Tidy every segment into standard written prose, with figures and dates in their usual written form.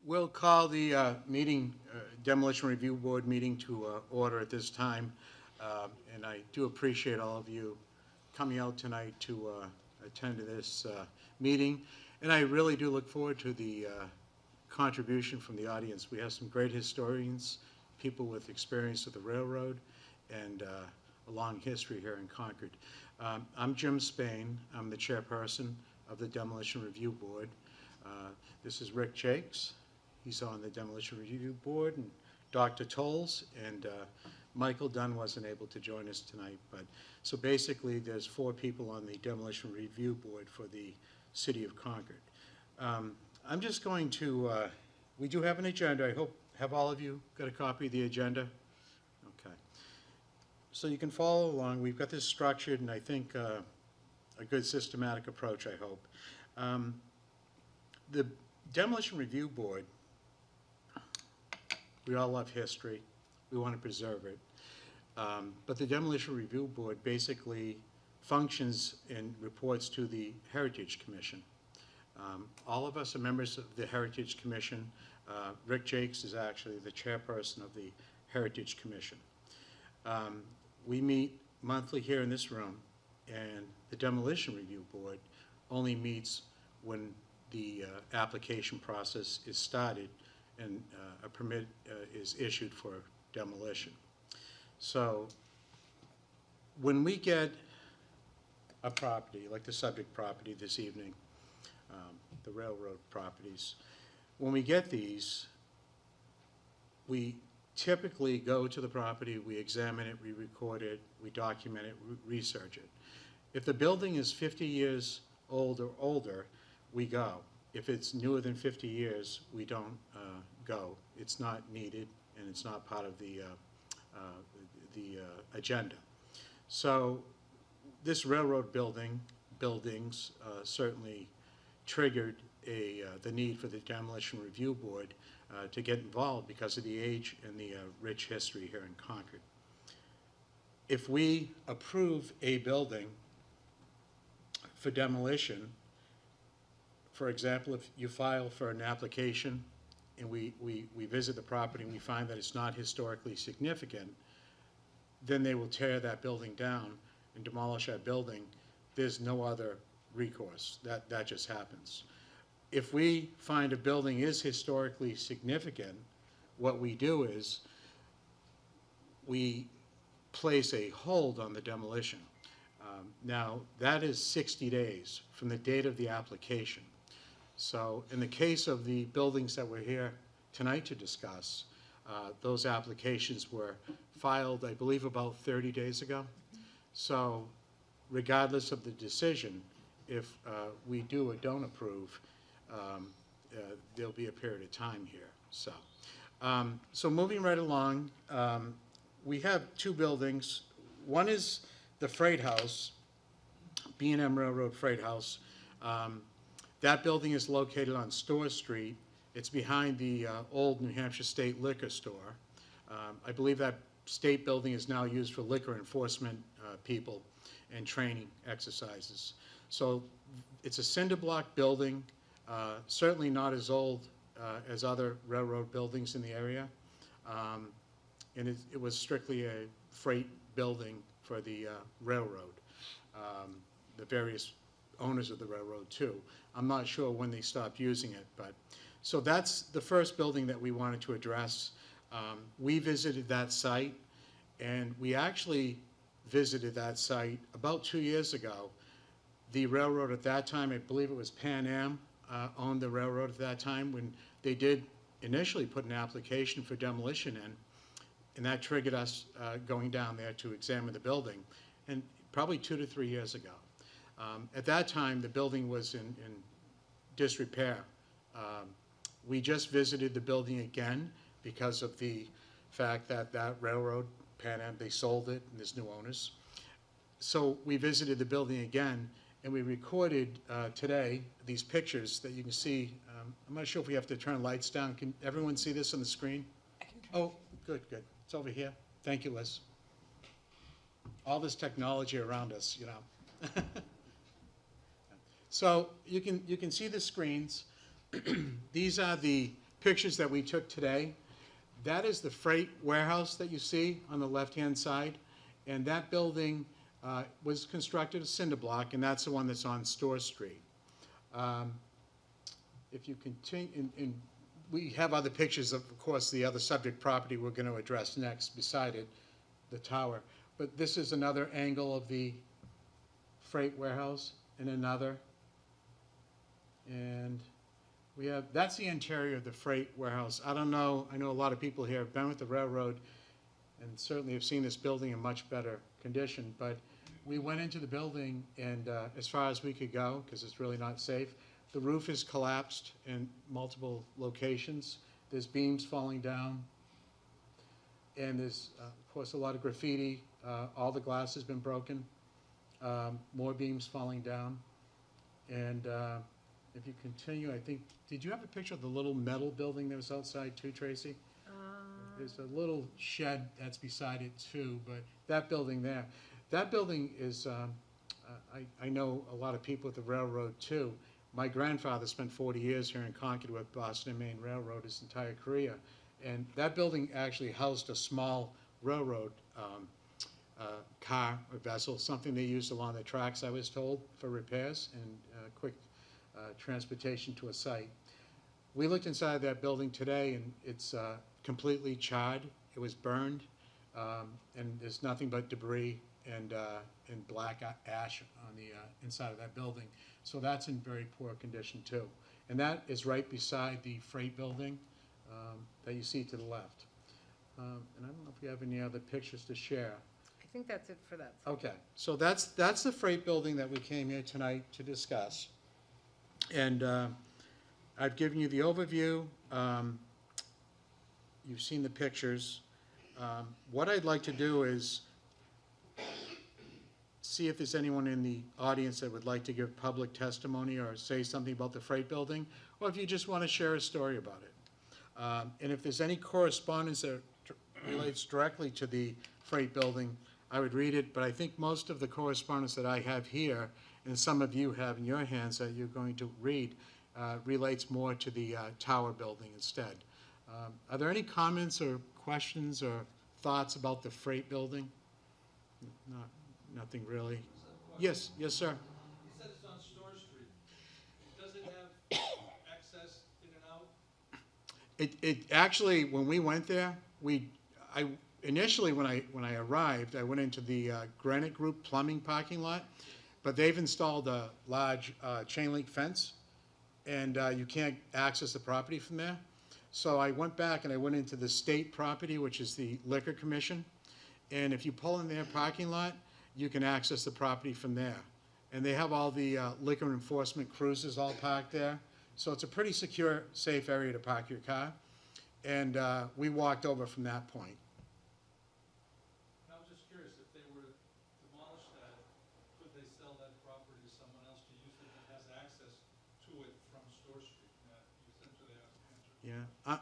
We'll call the Demolition Review Board meeting to order at this time. And I do appreciate all of you coming out tonight to attend to this meeting. And I really do look forward to the contribution from the audience. We have some great historians, people with experience with the railroad, and a long history here in Concord. I'm Jim Spain. I'm the chairperson of the Demolition Review Board. This is Rick Jakes. He's on the Demolition Review Board, and Dr. Tolles, and Michael Dunn wasn't able to join us tonight. But so basically, there's 4 people on the Demolition Review Board for the City of Concord. I'm just going to, we do have an agenda. I hope, have all of you got a copy of the agenda? Okay. So you can follow along. We've got this structured, and I think a good systematic approach, I hope. The Demolition Review Board, we all love history. We want to preserve it. But the Demolition Review Board basically functions and reports to the Heritage Commission. All of us are members of the Heritage Commission. Rick Jakes is actually the chairperson of the Heritage Commission. We meet monthly here in this room, and the Demolition Review Board only meets when the application process is started and a permit is issued for demolition. So when we get a property, like the subject property this evening, the railroad properties, when we get these, we typically go to the property, we examine it, we record it, we document it, research it. If the building is 50 years old or older, we go. If it's newer than 50 years, we don't go. It's not needed, and it's not part of the agenda. So this railroad buildings certainly triggered the need for the Demolition Review Board to get involved because of the age and the rich history here in Concord. If we approve a building for demolition, for example, if you file for an application and we visit the property and we find that it's not historically significant, then they will tear that building down and demolish that building. There's no other recourse. That just happens. If we find a building is historically significant, what we do is we place a hold on the demolition. Now, that is 60 days from the date of the application. So in the case of the buildings that we're here tonight to discuss, those applications were filed, I believe, about 30 days ago. So regardless of the decision, if we do or don't approve, there'll be a period of time here. So moving right along, we have 2 buildings. One is the Freight House, B&M Railroad Freight House. That building is located on Store Street. It's behind the old New Hampshire State Liquor Store. I believe that state building is now used for liquor enforcement people and training exercises. So it's a cinder block building, certainly not as old as other railroad buildings in the area. And it was strictly a freight building for the railroad, the various owners of the railroad too. I'm not sure when they stopped using it, but so that's the first building that we wanted to address. We visited that site, and we actually visited that site about 2 years ago. The railroad at that time, I believe it was Pan Am, owned the railroad at that time when they did initially put an application for demolition in, and that triggered us going down there to examine the building, and probably 2 to 3 years ago. At that time, the building was in disrepair. We just visited the building again because of the fact that that railroad, Pan Am, they sold it and there's new owners. So we visited the building again, and we recorded today these pictures that you can see. I'm not sure if we have to turn lights down. Can everyone see this on the screen? Oh, good. It's over here. Thank you, Liz. All this technology around us, you know. So you can see the screens. These are the pictures that we took today. That is the freight warehouse that you see on the left-hand side. And that building was constructed a cinder block, and that's the one that's on Store Street. If you continue, and we have other pictures of course, the other subject property we're going to address next beside it, the tower. But this is another angle of the freight warehouse, and another. And we have, that's the interior of the freight warehouse. I don't know, I know a lot of people here have been with the railroad and certainly have seen this building in much better condition, but we went into the building and as far as we could go, because it's really not safe, the roof is collapsed in multiple locations. There's beams falling down, and there's, of course, a lot of graffiti. All the glass has been broken. More beams falling down. And if you continue, I think, did you have a picture of the little metal building that was outside too, Tracy? There's a little shed that's beside it too, but that building there, that building is, I know a lot of people at the railroad too. My grandfather spent 40 years here in Concord with Boston and Maine Railroad his entire career. And that building actually housed a small railroad car or vessel, something they used along the tracks, I was told, for repairs and quick transportation to a site. We looked inside that building today, and it's completely charred. It was burned, and there's nothing but debris and black ash on the inside of that building. So that's in very poor condition too. And that is right beside the freight building that you see to the left. And I don't know if you have any other pictures to share. I think that's it for that. Okay, so that's the freight building that we came here tonight to discuss. And I've given you the overview. You've seen the pictures. What I'd like to do is see if there's anyone in the audience that would like to give public testimony or say something about the freight building, or if you just want to share a story about it. And if there's any correspondence that relates directly to the freight building, I would read it, but I think most of the correspondence that I have here, and some of you have in your hands that you're going to read, relates more to the tower building instead. Are there any comments or questions or thoughts about the freight building? Nothing really. Yes, yes, sir. You said it's on Store Street. Does it have access in and out? It actually, when we went there, initially when I arrived, I went into the Granite Group plumbing parking lot, but they've installed a large chain link fence, and you can't access the property from there. So I went back and I went into the state property, which is the Liquor Commission, and if you pull in their parking lot, you can access the property from there. And they have all the liquor enforcement cruisers all parked there. So it's a pretty secure, safe area to park your car. And we walked over from that point. I was just curious, if they were to demolish that, could they sell that property to someone else to use it that has access to it from Store Street? You essentially have answered. Yeah,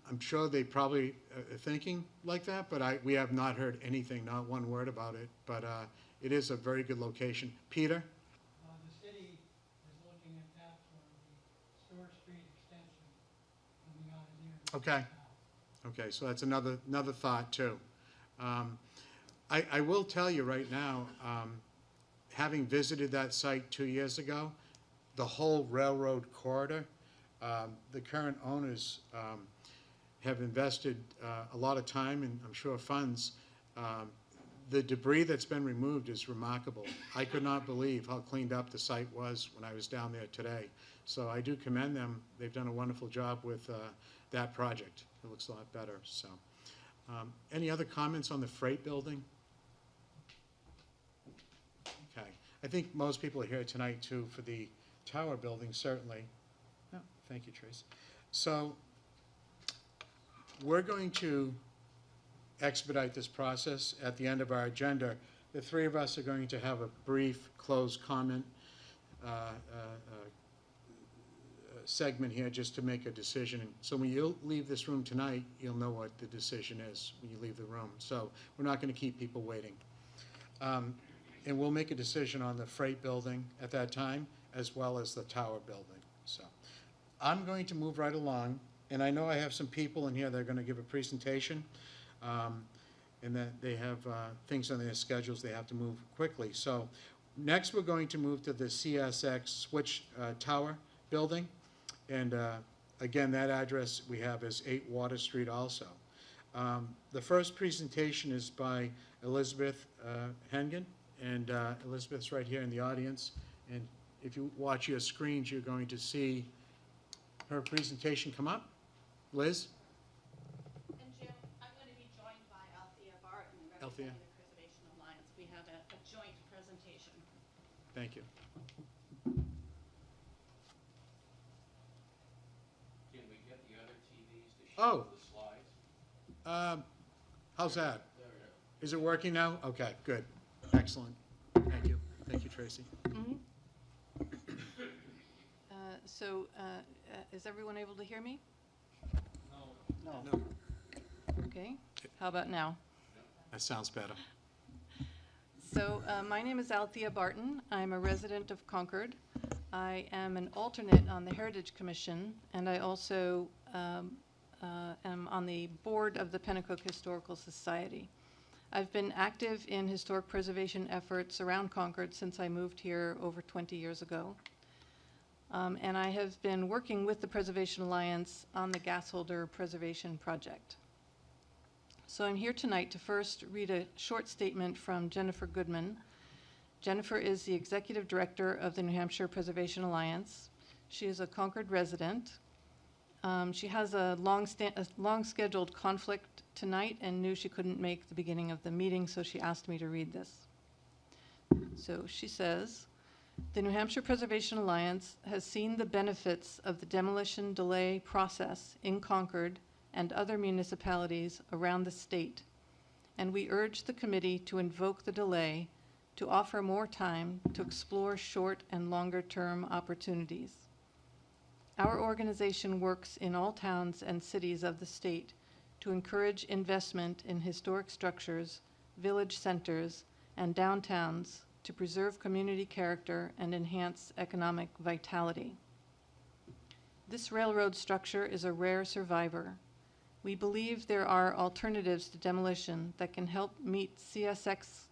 I'm sure they probably are thinking like that, but we have not heard anything, not one word about it. But it is a very good location. Peter? The city is looking at that for the Store Street extension coming out of there. Okay. Okay, so that's another thought too. I will tell you right now, having visited that site 2 years ago, the whole railroad corridor, the current owners have invested a lot of time and I'm sure funds. The debris that's been removed is remarkable. I could not believe how cleaned up the site was when I was down there today. So I do commend them. They've done a wonderful job with that project. It looks a lot better. So, any other comments on the freight building? Okay. I think most people are here tonight too for the tower building, certainly. Oh, thank you, Trace. So we're going to expedite this process. At the end of our agenda, the three of us are going to have a brief closed comment segment here just to make a decision. So when you leave this room tonight, you'll know what the decision is when you leave the room. So we're not going to keep people waiting. And we'll make a decision on the freight building at that time, as well as the tower building. So I'm going to move right along. And I know I have some people in here that are going to give a presentation, and that they have things on their schedules, they have to move quickly. So next, we're going to move to the CSX Switch Tower building. And again, that address we have is 8 Water Street also. The first presentation is by Elizabeth Hengen, and Elizabeth's right here in the audience. And if you watch your screens, you're going to see her presentation come up. Liz? And Jim, I'm going to be joined by Althea Barton, Althea. representing the Preservation Alliance. We have a joint presentation. Thank you. Can we get the other TVs to show the slides? How's that? There we go. Is it working now? Okay, good. Excellent. Thank you. Thank you, Tracy. Is everyone able to hear me? No. Okay, how about now? That sounds better. So, my name is Althea Barton. I'm a resident of Concord. I am an alternate on the Heritage Commission, and I also am on the board of the Pennacook Historical Society. I've been active in historic preservation efforts around Concord since I moved here over 20 years ago. And I have been working with the Preservation Alliance on the gas holder preservation project. So I'm here tonight to first read a short statement from Jennifer Goodman. Jennifer is the Executive Director of the New Hampshire Preservation Alliance. She is a Concord resident. She has a long scheduled conflict tonight and knew she couldn't make the beginning of the meeting, so she asked me to read this. So she says, the New Hampshire Preservation Alliance has seen the benefits of the demolition delay process in Concord and other municipalities around the state, and we urge the committee to invoke the delay to offer more time to explore short and longer-term opportunities. Our organization works in all towns and cities of the state to encourage investment in historic structures, village centers, and downtowns to preserve community character and enhance economic vitality. This railroad structure is a rare survivor. We believe there are alternatives to demolition that can help meet CSX's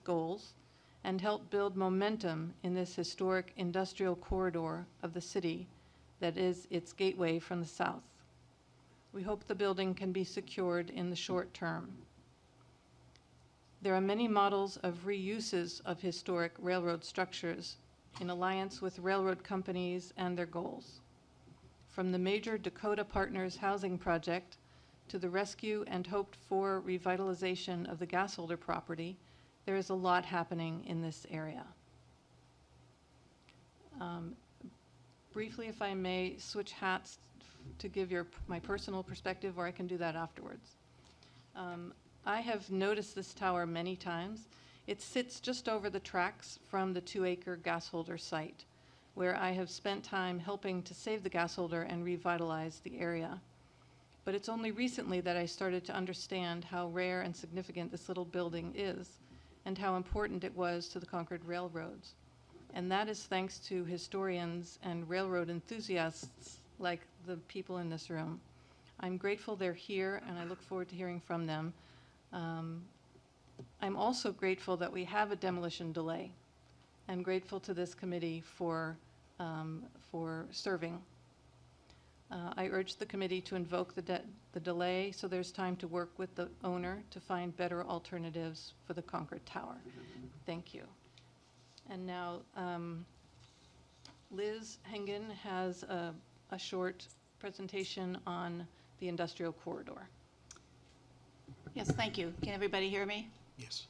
goals and help build momentum in this historic industrial corridor of the city that is its gateway from the south. We hope the building can be secured in the short term. There are many models of reuses of historic railroad structures in alliance with railroad companies and their goals. From the major Dakota Partners housing project to the rescue and hoped-for revitalization of the gas holder property, there is a lot happening in this area. Briefly, if I may, switch hats to give my personal perspective, or I can do that afterwards. I have noticed this tower many times. It sits just over the tracks from the 2-acre gas holder site, where I have spent time helping to save the gas holder and revitalize the area. But it's only recently that I started to understand how rare and significant this little building is, and how important it was to the Concord railroads. And that is thanks to historians and railroad enthusiasts like the people in this room. I'm grateful they're here, and I look forward to hearing from them. I'm also grateful that we have a demolition delay, and grateful to this committee for serving. I urge the committee to invoke the delay so there's time to work with the owner to find better alternatives for the Concord Tower. Thank you. And now Liz Hengen has a short presentation on the industrial corridor. Yes, thank you. Can everybody hear me? Yes.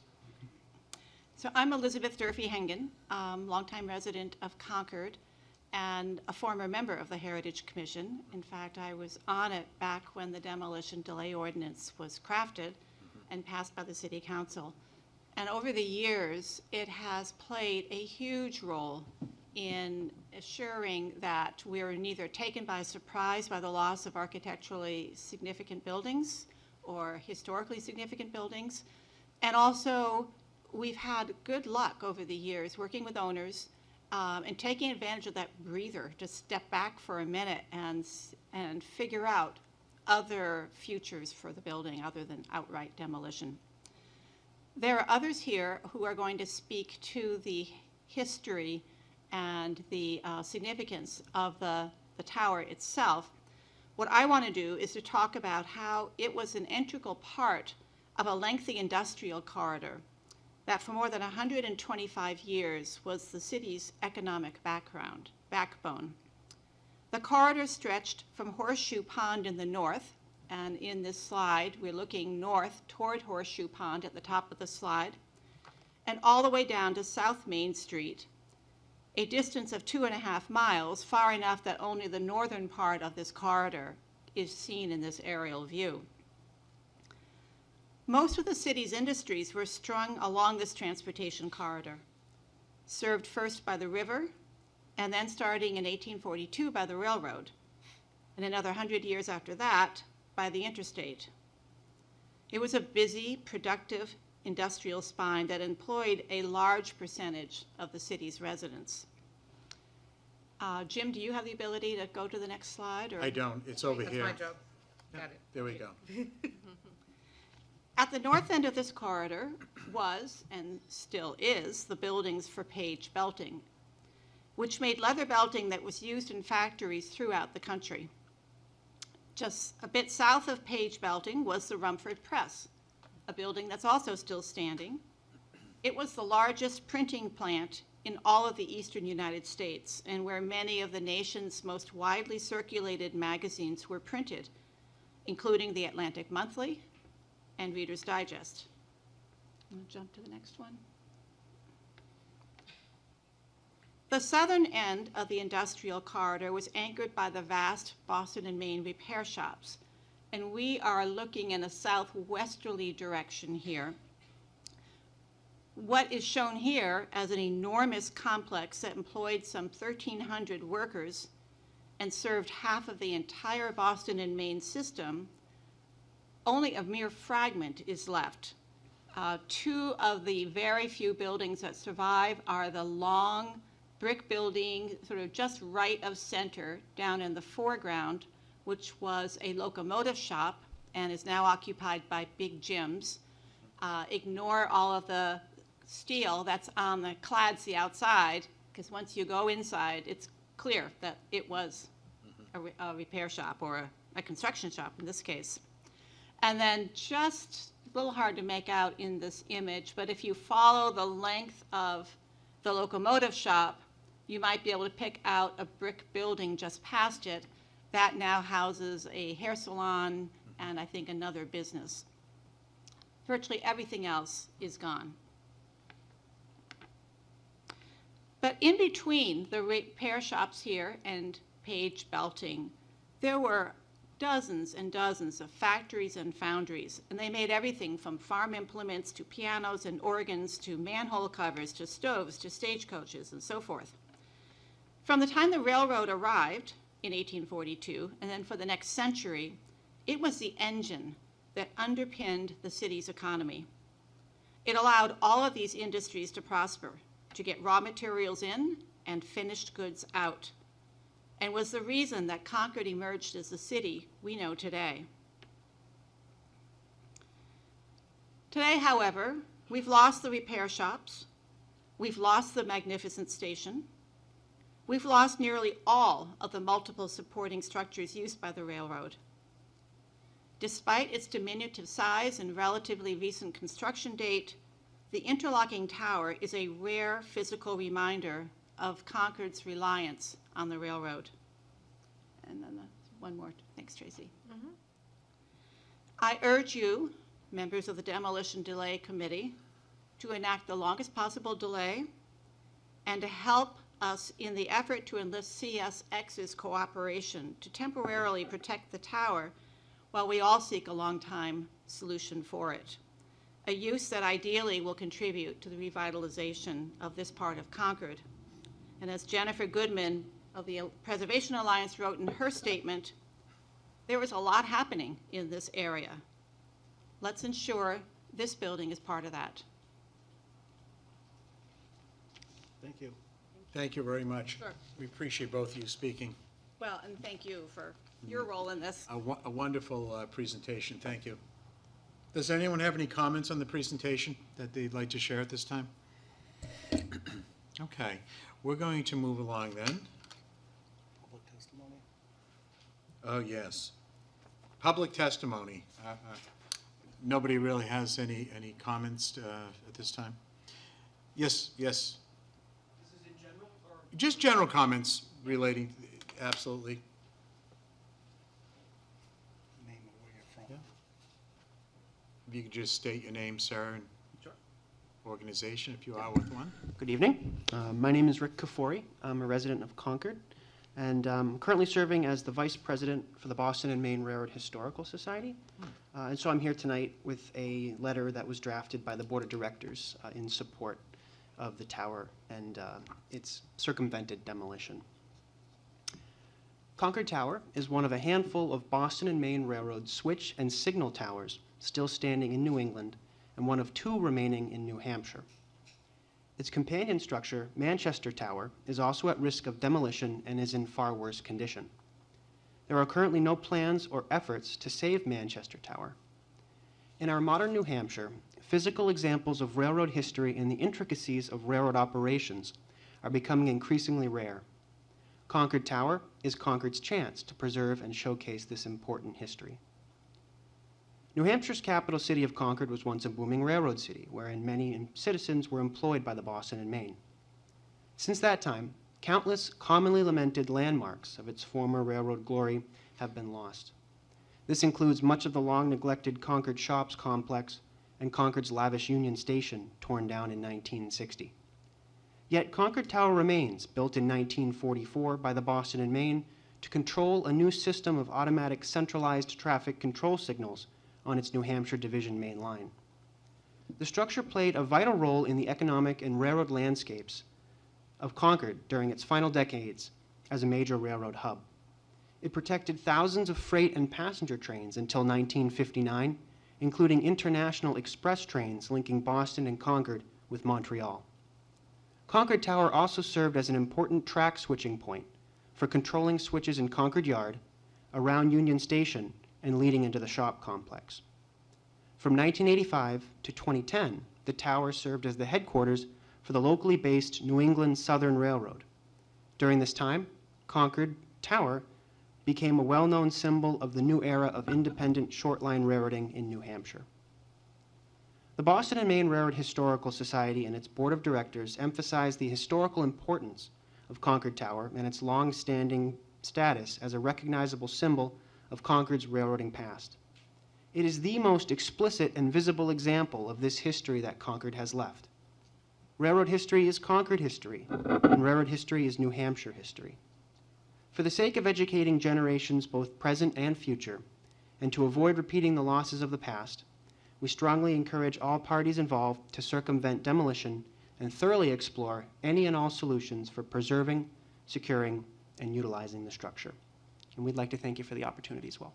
So I'm Elizabeth Durfee Hengen, longtime resident of Concord and a former member of the Heritage Commission. In fact, I was on it back when the demolition delay ordinance was crafted and passed by the City Council. And over the years, it has played a huge role in assuring that we're neither taken by surprise by the loss of architecturally significant buildings or historically significant buildings. And also, we've had good luck over the years working with owners and taking advantage of that breather to step back for a minute and figure out other futures for the building other than outright demolition. There are others here who are going to speak to the history and the significance of the tower itself. What I want to do is to talk about how it was an integral part of a lengthy industrial corridor that for more than 125 years was the city's economic backbone. The corridor stretched from Horseshoe Pond in the north, and in this slide we're looking north toward Horseshoe Pond at the top of the slide, and all the way down to South Main Street, a distance of 2.5 miles, far enough that only the northern part of this corridor is seen in this aerial view. Most of the city's industries were strung along this transportation corridor, served first by the river, and then starting in 1842 by the railroad, and another 100 years after that by the interstate. It was a busy, productive industrial spine that employed a large percentage of the city's residents. Jim, do you have the ability to go to the next slide? Or? I don't, it's over That's here. my job. Got it. There we go. At the north end of this corridor was, and still is, the buildings for Page Belting, which made leather belting that was used in factories throughout the country. Just a bit south of Page Belting was the Rumford Press, a building that's also still standing. It was the largest printing plant in all of the eastern United States, and where many of the nation's most widely circulated magazines were printed, including the Atlantic Monthly and Reader's Digest. I'm going to jump to the next one. The southern end of the industrial corridor was anchored by the vast Boston and Maine repair shops, and we are looking in a southwesterly direction here. What is shown here as an enormous complex that employed some 1,300 workers and served half of the entire Boston and Maine system, only a mere fragment is left. Two of the very few buildings that survive are the long brick building, sort of just right of center down in the foreground, which was a locomotive shop and is now occupied by Big Jim's. Ignore all of the steel that's on the clads the outside, because once you go inside, it's clear that it was a repair shop or a construction shop in this case. And then just a little hard to make out in this image, but if you follow the length of the locomotive shop, you might be able to pick out a brick building just past it that now houses a hair salon and I think another business. Virtually everything else is gone. But in between the repair shops here and Page Belting, there were dozens and dozens of factories and foundries, and they made everything from farm implements to pianos and organs to manhole covers to stoves to stagecoaches and so forth. From the time the railroad arrived in 1842, and then for the next century, it was the engine that underpinned the city's economy. It allowed all of these industries to prosper, to get raw materials in and finished goods out, and was the reason that Concord emerged as the city we know today. Today, however, we've lost the repair shops, we've lost the magnificent station, we've lost nearly all of the multiple supporting structures used by the railroad. Despite its diminutive size and relatively recent construction date, the interlocking tower is a rare physical reminder of Concord's reliance on the railroad. And then one more. Thanks, Tracy. Mm-hmm. I urge you, members of the Demolition Delay Committee, to enact the longest possible delay and to help us in the effort to enlist CSX's cooperation to temporarily protect the tower while we all seek a long-time solution for it, a use that ideally will contribute to the revitalization of this part of Concord. And as Jennifer Goodman of the Preservation Alliance wrote in her statement, there was a lot happening in this area. Let's ensure this building is part of that. Thank you. Thank Thank you very much. Sure. We appreciate both of you speaking. Well, and thank you for your role in this. A wonderful presentation. Thank you. Does anyone have any comments on the presentation that they'd like to share at this time? Okay, we're going to move along then. Public testimony? Oh, yes. Public testimony. Nobody really has any comments at this time? Yes, yes. This is in general, or? Just general comments relating, absolutely. Name of where you're from. Yeah. If you could just state your name, sir, and Sure. organization, if you are with one. Good evening. My name is Rick Kafori. I'm a resident of Concord, and currently serving as the Vice President for the Boston and Maine Railroad Historical Society. And so I'm here tonight with a letter that was drafted by the Board of Directors in support of the tower and its circumvented demolition. Concord Tower is one of a handful of Boston and Maine Railroad switch and signal towers still standing in New England, and one of 2 remaining in New Hampshire. Its companion structure, Manchester Tower, is also at risk of demolition and is in far worse condition. There are currently no plans or efforts to save Manchester Tower. In our modern New Hampshire, physical examples of railroad history and the intricacies of railroad operations are becoming increasingly rare. Concord Tower is Concord's chance to preserve and showcase this important history. New Hampshire's capital city of Concord was once a booming railroad city, wherein many citizens were employed by the Boston and Maine. Since that time, countless commonly lamented landmarks of its former railroad glory have been lost. This includes much of the long-neglected Concord Shops complex and Concord's lavish Union Station, torn down in 1960. Yet Concord Tower remains, built in 1944 by the Boston and Maine to control a new system of automatic centralized traffic control signals on its New Hampshire Division main line. The structure played a vital role in the economic and railroad landscapes of Concord during its final decades as a major railroad hub. It protected thousands of freight and passenger trains until 1959, including international express trains linking Boston and Concord with Montreal. Concord Tower also served as an important track switching point for controlling switches in Concord Yard, around Union Station, and leading into the shop complex. From 1985 to 2010, the tower served as the headquarters for the locally based New England Southern Railroad. During this time, Concord Tower became a well-known symbol of the new era of independent short-line railroading in New Hampshire. The Boston and Maine Railroad Historical Society and its board of directors emphasize the historical importance of Concord Tower and its long-standing status as a recognizable symbol of Concord's railroading past. It is the most explicit and visible example of this history that Concord has left. Railroad history is Concord history, and railroad history is New Hampshire history. For the sake of educating generations both present and future, and to avoid repeating the losses of the past, we strongly encourage all parties involved to circumvent demolition and thoroughly explore any and all solutions for preserving, securing, and utilizing the structure. And we'd like to thank you for the opportunity as well.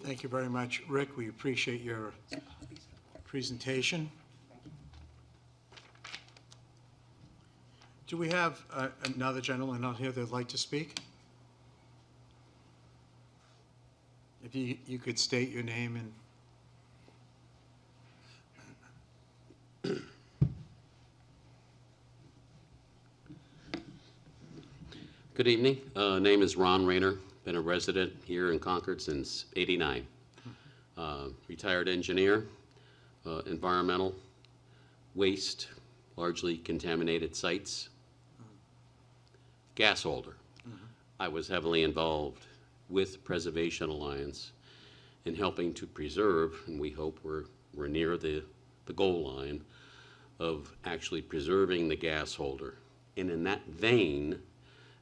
Thank you very much, Rick. We appreciate your presentation. Do we have another gentleman out here that'd like to speak? If you could state your name and... Good evening. Name is Ron Rayner. Been a resident here in Concord since '89. Retired engineer, environmental, waste, largely contaminated sites, gas holder. I was heavily involved with Preservation Alliance in helping to preserve, and we hope we're near the goal line of actually preserving the gas holder. And in that vein,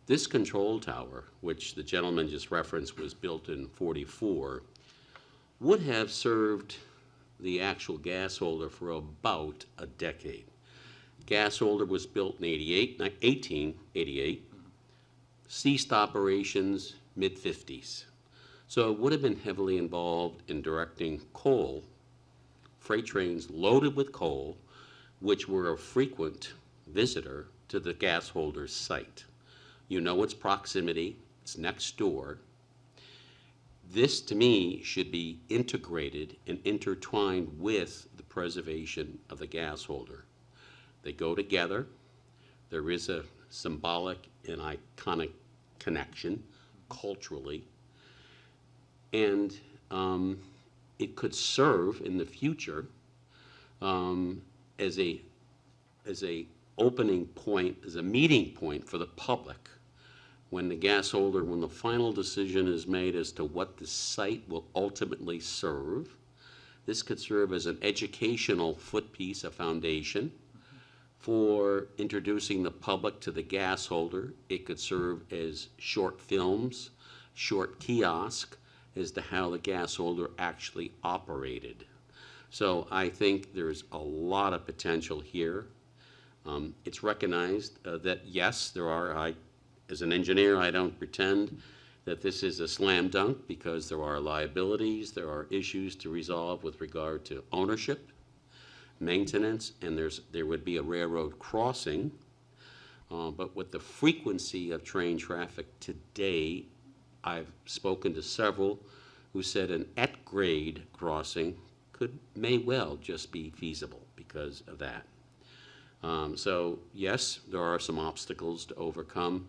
this control tower, which the gentleman just referenced was built in '44, would have served the actual gas holder for about a decade. Gas holder was built in 1888, ceased operations mid-50s. So it would have been heavily involved in directing coal, freight trains loaded with coal, which were a frequent visitor to the gas holder's site. You know its proximity, it's next door. This, to me, should be integrated and intertwined with the preservation of the gas holder. They go together. There is a symbolic and iconic connection culturally. And it could serve in the future as a opening point, as a meeting point for the public when the final decision is made as to what the site will ultimately serve. This could serve as an educational footpiece, a foundation for introducing the public to the gas holder. It could serve as short films, short kiosk as to how the gas holder actually operated. So I think there's a lot of potential here. It's recognized that yes, as an engineer, I don't pretend that this is a slam dunk because there are liabilities, there are issues to resolve with regard to ownership, maintenance, and there would be a railroad crossing. But with the frequency of train traffic today, I've spoken to several who said an at-grade crossing may well just be feasible because of that. So yes, there are some obstacles to overcome,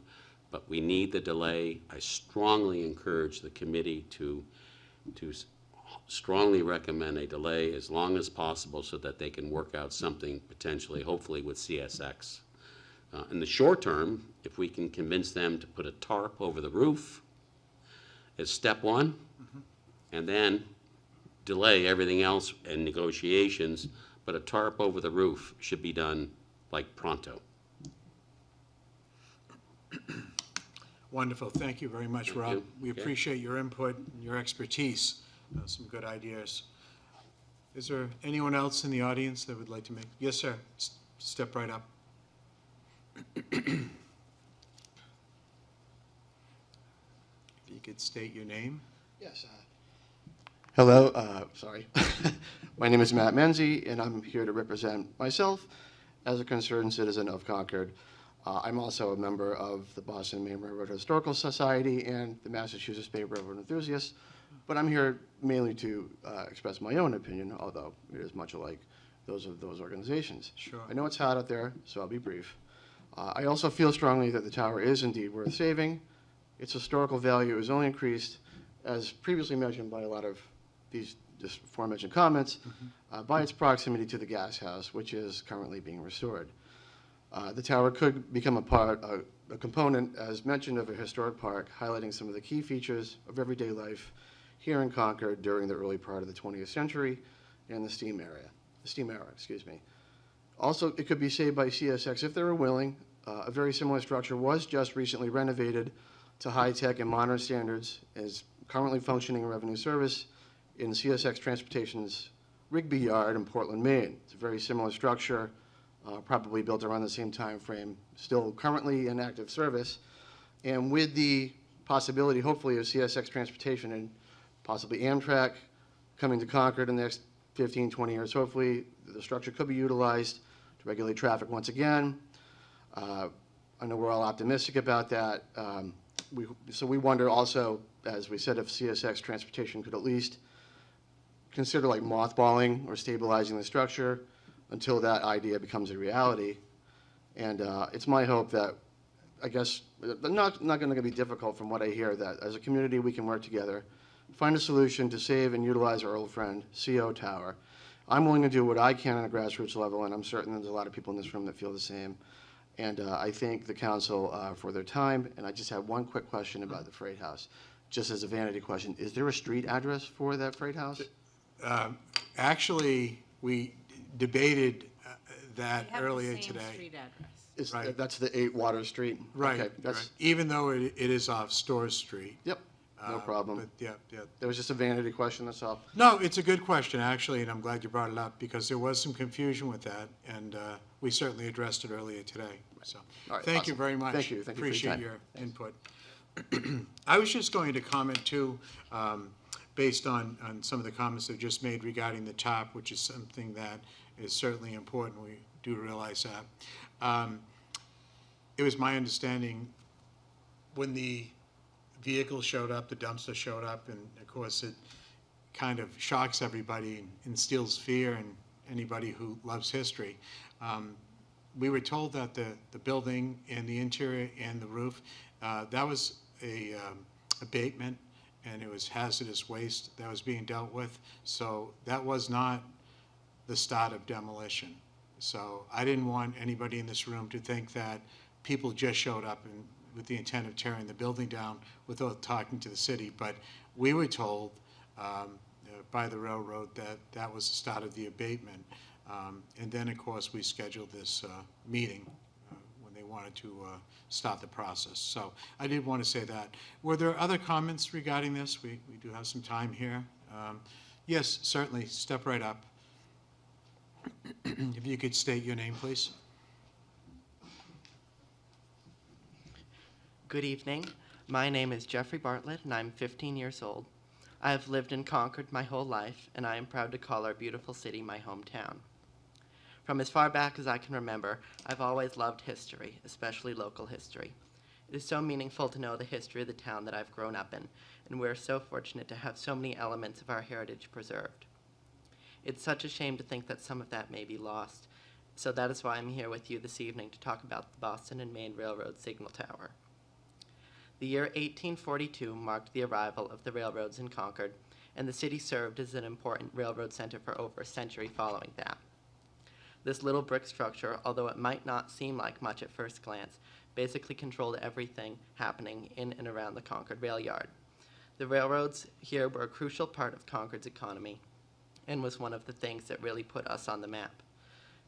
but we need the delay. I strongly encourage the committee to strongly recommend a delay as long as possible so that they can work out something potentially, hopefully with CSX. In the short term, if we can convince them to put a tarp over the roof as step one, and then delay everything else in negotiations, but a tarp over the roof should be done like pronto. Wonderful. Thank you very much, Thank Rob. you. We Okay. appreciate your input and your expertise. Some good ideas. Is there anyone else in the audience that would like to make? Yes, sir. Step right up. If you could state your name. Yes. Hello. Sorry. My name is Matt Menzie, and I'm here to represent myself as a concerned citizen of Concord. I'm also a member of the Boston Main Railroad Historical Society and the Massachusetts Bay Railroad Enthusiasts, but I'm here mainly to express my own opinion, although it is much alike those of those organizations. Sure. I know it's hot out there, so I'll be brief. I also feel strongly that the tower is indeed worth saving. Its historical value is only increased, as previously mentioned by a lot of these just aforementioned comments, by its proximity to the gas house, which is currently being restored. The tower could become a component, as mentioned, of a historic park, highlighting some of the key features of everyday life here in Concord during the early part of the 20th century and the steam era, excuse me. Also, it could be saved by CSX if they were willing. A very similar structure was just recently renovated to high-tech and modern standards, is currently functioning in revenue service in CSX Transportation's Rigby Yard in Portland, Maine. It's a very similar structure, probably built around the same time frame, still currently in active service. And with the possibility, hopefully, of CSX Transportation and possibly Amtrak coming to Concord in the next 15, 20 years, hopefully, the structure could be utilized to regulate traffic once again. I know we're all optimistic about that. So we wonder also, as we said, if CSX Transportation could at least consider like mothballing or stabilizing the structure until that idea becomes a reality. And it's my hope that, I guess, not going to be difficult from what I hear, that as a community we can work together, find a solution to save and utilize our old friend, CO Tower. I'm willing to do what I can on a grassroots level, and I'm certain there's a lot of people in this room that feel the same. And I thank the council for their time. And I just have one quick question about the Freight House, just as a vanity question. Is there a street address for that Freight House? Actually, we debated that They have earlier the same today. street address. Right. That's the 8 Water Street? Right, Okay, that's, right. Even though it is off Storrs Street. Yep, no problem. But yeah. That was just a vanity question, that's all. No, it's a good question, actually, and I'm glad you brought it up, because there was some confusion with that, and we certainly addressed it earlier today. So, All right, thank you awesome. very much. Thank you for your Appreciate time. your input. I was just going to comment, too, based on some of the comments that were just made regarding the top, which is something that is certainly important. We do realize that. it was my understanding when the vehicle showed up, the dumpster showed up, and of course it kind of shocks everybody and instills fear in anybody who loves history. We were told that the building and the interior and the roof, that was a abatement, and it was hazardous waste that was being dealt with. So that was not the start of demolition. So I didn't want anybody in this room to think that people just showed up and with the intent of tearing the building down without talking to the city. But we were told by the railroad that that was the start of the abatement. And then, of course, we scheduled this meeting when they wanted to start the process. So I did want to say that. Were there other comments regarding this? We do have some time here. Yes, certainly. Step right up. If you could state your name, please. Good evening. My name is Jeffrey Bartlett, and I'm 15 years old. I have lived in Concord my whole life, and I am proud to call our beautiful city my hometown. From as far back as I can remember, I've always loved history, especially local history. It is so meaningful to know the history of the town that I've grown up in, and we're so fortunate to have so many elements of our heritage preserved. It's such a shame to think that some of that may be lost, so that is why I'm here with you this evening to talk about the Boston and Maine Railroad Signal Tower. The year 1842 marked the arrival of the railroads in Concord, and the city served as an important railroad center for over a century following that. This little brick structure, although it might not seem like much at first glance, basically controlled everything happening in and around the Concord rail yard. The railroads here were a crucial part of Concord's economy and was one of the things that really put us on the map.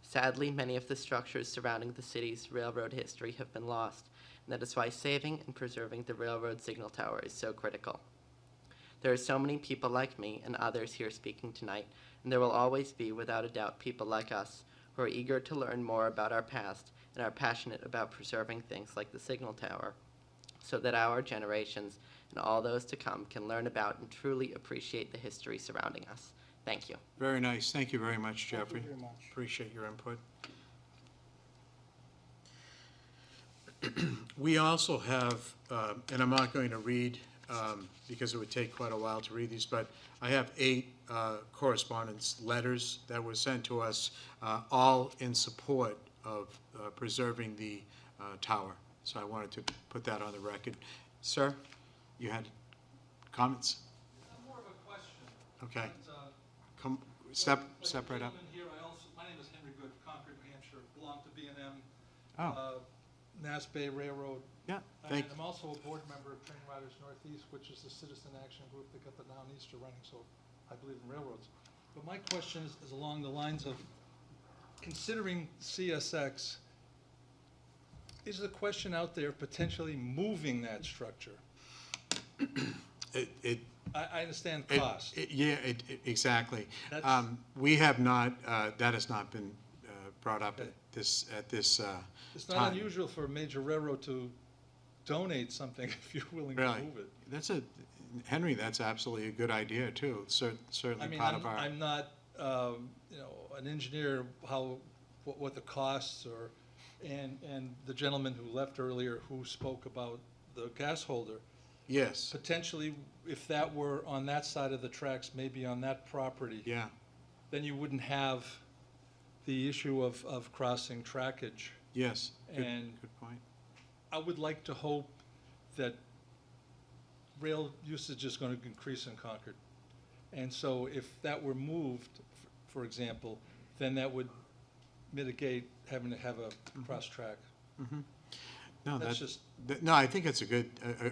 Sadly, many of the structures surrounding the city's railroad history have been lost, and that is why saving and preserving the railroad signal tower is so critical. There are so many people like me and others here speaking tonight, and there will always be, without a doubt, people like us who are eager to learn more about our past and are passionate about preserving things like the signal tower so that our generations and all those to come can learn about and truly appreciate the history surrounding us. Thank you. Very nice. Thank you very much, Jeffrey. Thank you very much. Appreciate your input. We also have, and I'm not going to read because it would take quite a while to read these, but I have 8 correspondence letters that were sent to us, all in support of preserving the tower. So I wanted to put that on the record. Sir, you had comments? More of a question. Okay. But, Come, step right up. Here, my name is Henry Good, Concord, New Hampshire, belong to B&M, Oh, Nass Bay Railroad. yeah, And thank, I'm also a board member of Train Riders Northeast, which is the citizen action group that got the Down Easter running, so I believe in railroads. But my question is along the lines of, considering CSX, is the question out there of potentially moving that structure? I understand cost. exactly. That's- We have not, that has not been brought up Okay. at this It's not time. unusual for a major railroad to donate something if you're willing to Really? move it. Henry, that's absolutely a good idea, too. I Certainly mean, part of our. I'm not, an engineer, what the costs are, and the gentleman who left earlier who spoke about the gas holder, Yes, potentially, if that were on that side of the tracks, maybe on that property, yeah, then you wouldn't have the issue of crossing trackage. yes. Good And- good point. I would like to hope that rail usage is going to increase in Concord. And so if that were moved, for example, then that would mitigate having to have a cross-track. No, That's that's just, no, I think it's a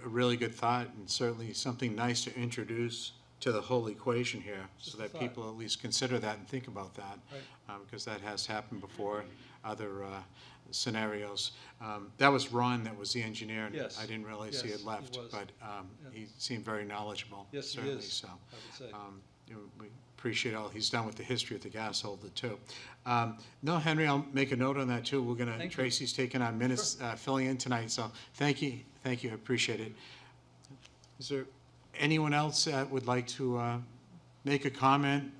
really good thought, and certainly something nice to introduce to the whole equation here, so Just a that thought. people at least consider that and think about that. Right. Because that has happened before, other scenarios. That was Ron that was the engineer. And Yes. I didn't realize he Yes, had left, he was. but Yeah. he seemed very knowledgeable. Yes, he certainly, is, so. I would say. We appreciate all he's done with the history of the gas holder, too. No, Henry, I'll make a note on that, too. We're gonna, Thank you. Tracy's taking our minutes, filling in tonight, so thank you, I appreciate it. Is there anyone else that would like to make a comment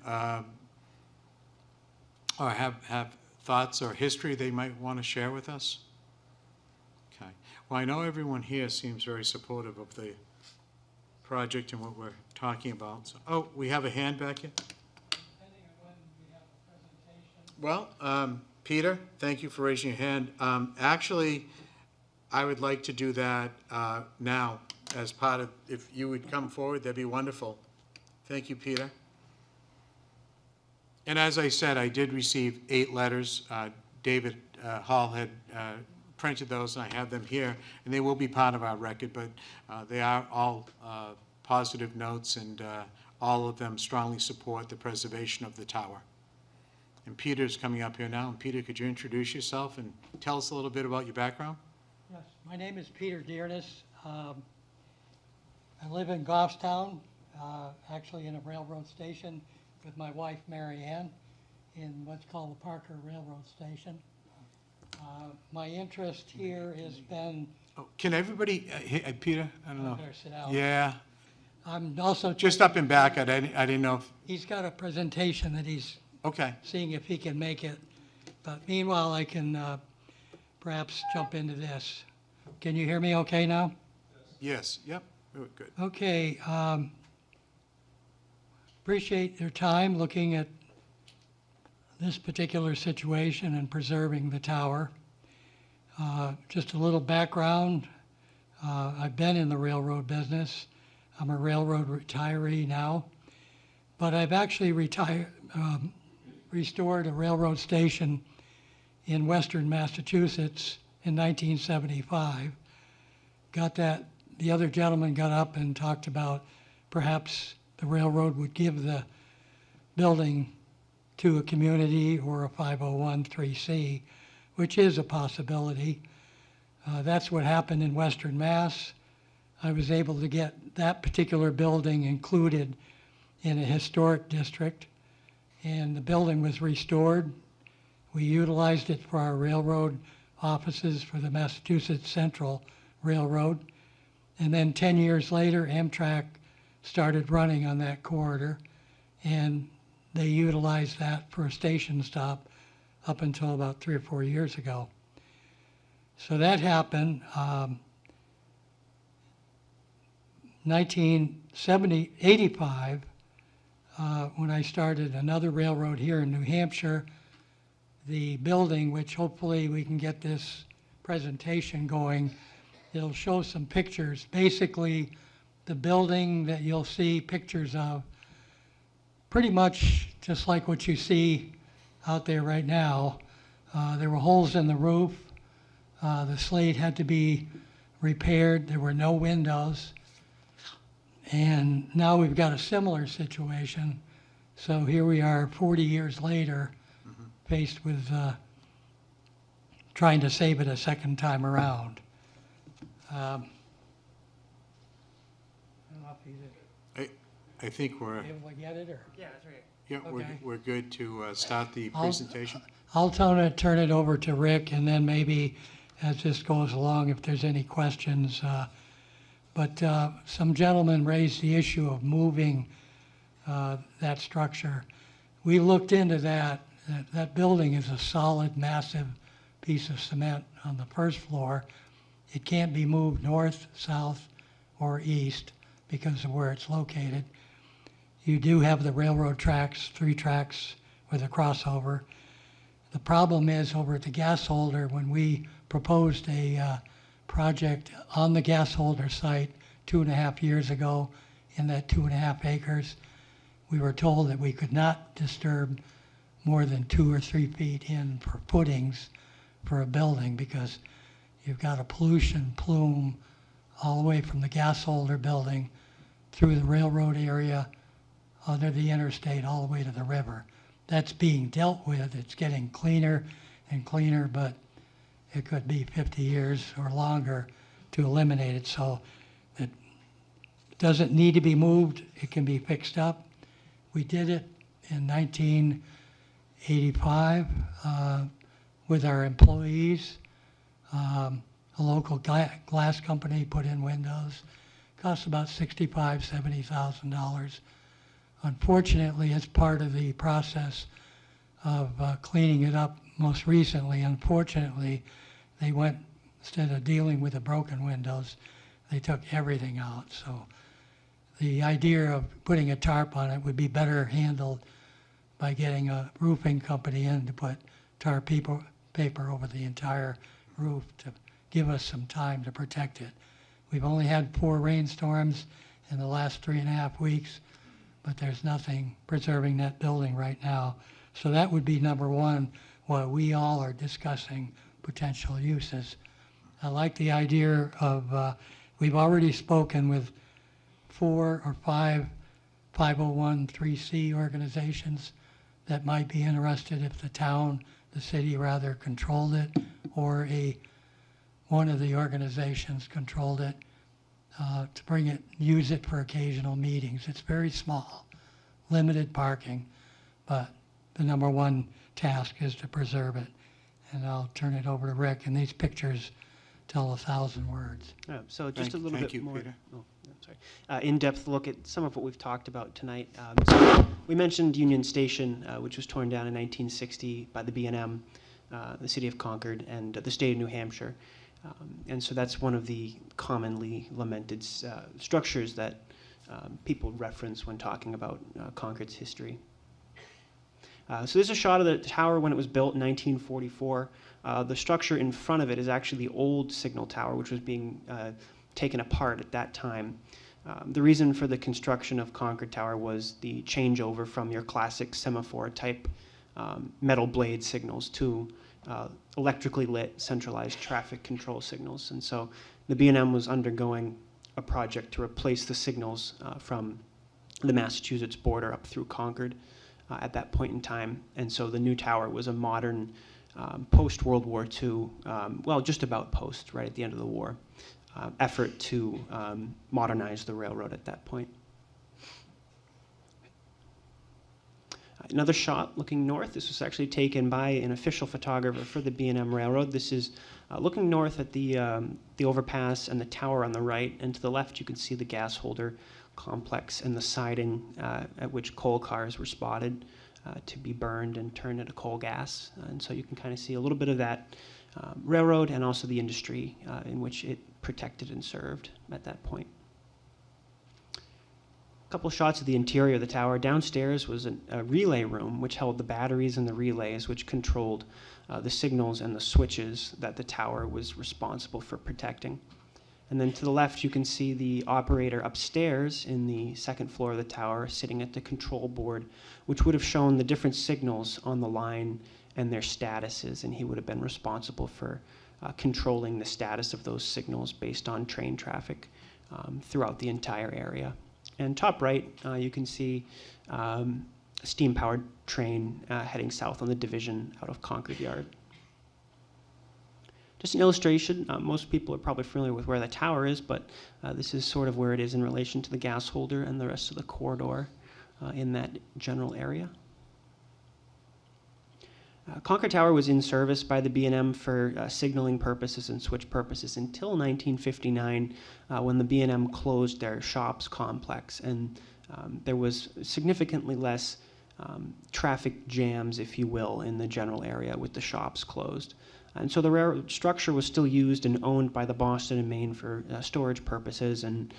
or have thoughts or history they might want to share with us? Well, I know everyone here seems very supportive of the project and what we're talking about. So, oh, we have a hand back here? Depending on when we have a presentation. Well, Peter, thank you for raising your hand. Actually, I would like to do that now as part of, if you would come forward, that'd be wonderful. Thank you, Peter. And as I said, I did receive 8 letters. David Hall had printed those, and I have them here, and they will be part of our record, but they are all positive notes, and all of them strongly support the preservation of the tower. And Peter's coming up here now. And Peter, could you introduce yourself and tell us a little bit about your background? Yes, my name is Peter Dearness. I live in Goffstown, actually in a railroad station with my wife, Mary Ann, in what's called the Parker Railroad Station. My interest here has been... Oh, can everybody, Peter, I don't know. Better sit down. Yeah, I'm also... just up and back. I didn't know if, He's got a presentation that he's okay. seeing if he can make it. But meanwhile, I can perhaps jump into this. Can you hear me okay now? Yes, yep, good. Okay. Appreciate your time looking at this particular situation and preserving the tower. Just a little background. I've been in the railroad business. I'm a railroad retiree now. But I've actually restored a railroad station in western Massachusetts in 1975. Got that, the other gentleman got up and talked about perhaps the railroad would give the building to a community or a 501(c), which is a possibility. That's what happened in Western Mass. I was able to get that particular building included in a historic district, and the building was restored. We utilized it for our railroad offices for the Massachusetts Central Railroad. And then 10 years later, Amtrak started running on that corridor, and they utilized that for a station stop up until about 3 or 4 years ago. So that happened. 1985, when I started another railroad here in New Hampshire, the building, which hopefully we can get this presentation going, it'll show some pictures. Basically, the building that you'll see pictures of, pretty much just like what you see out there right now. There were holes in the roof. The slate had to be repaired. There were no windows. And now we've got a similar situation. So here we are 40 years later, faced with trying to save it a second time around. I don't know if he's I think we're, able to get it, or? Yeah, that's right. yeah, Okay. we're good to start the presentation. I'll turn it over to Rick, and then maybe as this goes along, if there's any questions. But some gentlemen raised the issue of moving that structure. We looked into that. That building is a solid, massive piece of cement on the first floor. It can't be moved north, south, or east because of where it's located. You do have the railroad tracks, 3 tracks with a crossover. The problem is over at the gas holder, when we proposed a project on the gas holder site 2.5 years ago in that 2.5 acres, we were told that we could not disturb more than 2 or 3 feet in for footings for a building, because you've got a pollution plume all the way from the gas holder building through the railroad area, under the interstate, all the way to the river. That's being dealt with. It's getting cleaner and cleaner, but it could be 50 years or longer to eliminate it. So it doesn't need to be moved. It can be fixed up. We did it in 1985 with our employees. A local glass company put in windows. Cost about $65,000, $70,000. Unfortunately, as part of the process of cleaning it up most recently, unfortunately, they went instead of dealing with the broken windows, they took everything out. So the idea of putting a tarp on it would be better handled by getting a roofing company in to put tar paper over the entire roof to give us some time to protect it. We've only had 4 rainstorms in the last 3.5 weeks, but there's nothing preserving that building right now. So that would be number one, what we all are discussing potential uses. I like the idea of, we've already spoken with 4 or 5 501(c) organizations that might be interested if the town, the city rather, controlled it, or one of the organizations controlled it, to bring it, use it for occasional meetings. It's very small, limited parking, but the number one task is to preserve it. And I'll turn it over to Rick, and these pictures tell 1,000 words. So just a little Thank bit you, more Peter. in-depth look at some of what we've talked about tonight. So we mentioned Union Station, which was torn down in 1960 by the B&M, the city of Concord, and the state of New Hampshire. And so that's one of the commonly lamented structures that people reference when talking about Concord's history. So this is a shot of the tower when it was built in 1944. The structure in front of it is actually the old signal tower, which was being taken apart at that time. The reason for the construction of Concord Tower was the changeover from your classic semaphore type metal blade signals to electrically lit centralized traffic control signals. And so the B&M was undergoing a project to replace the signals from the Massachusetts border up through Concord at that point in time. And so the new tower was a modern post-World War II, well, just about post, right at the end of the war, effort to modernize the railroad at that point. Another shot looking north. This was actually taken by an official photographer for the B&M Railroad. This is looking north at the overpass and the tower on the right, and to the left you can see the gas holder complex and the siding at which coal cars were spotted to be burned and turned into coal gas. And so you can kind of see a little bit of that railroad and also the industry in which it protected and served at that point. A couple shots of the interior of the tower. Downstairs was a relay room which held the batteries and the relays which controlled the signals and the switches that the tower was responsible for protecting. And then to the left you can see the operator upstairs in the second floor of the tower sitting at the control board, which would have shown the different signals on the line and their statuses, and he would have been responsible for controlling the status of those signals based on train traffic throughout the entire area. And top right, you can see a steam-powered train heading south on the division out of Concord Yard. Just an illustration, most people are probably familiar with where the tower is, but this is sort of where it is in relation to the gas holder and the rest of the corridor in that general area. Concord Tower was in service by the B&M for signaling purposes and switch purposes until 1959 when the B&M closed their shops complex, and there was significantly less traffic jams, if you will, in the general area with the shops closed. And so the railroad structure was still used and owned by the Boston and Maine for storage purposes and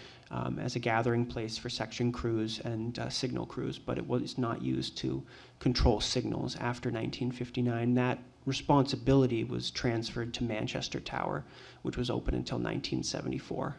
as a gathering place for section crews and signal crews, but it was not used to control signals after 1959. That responsibility was transferred to Manchester Tower, which was open until 1974.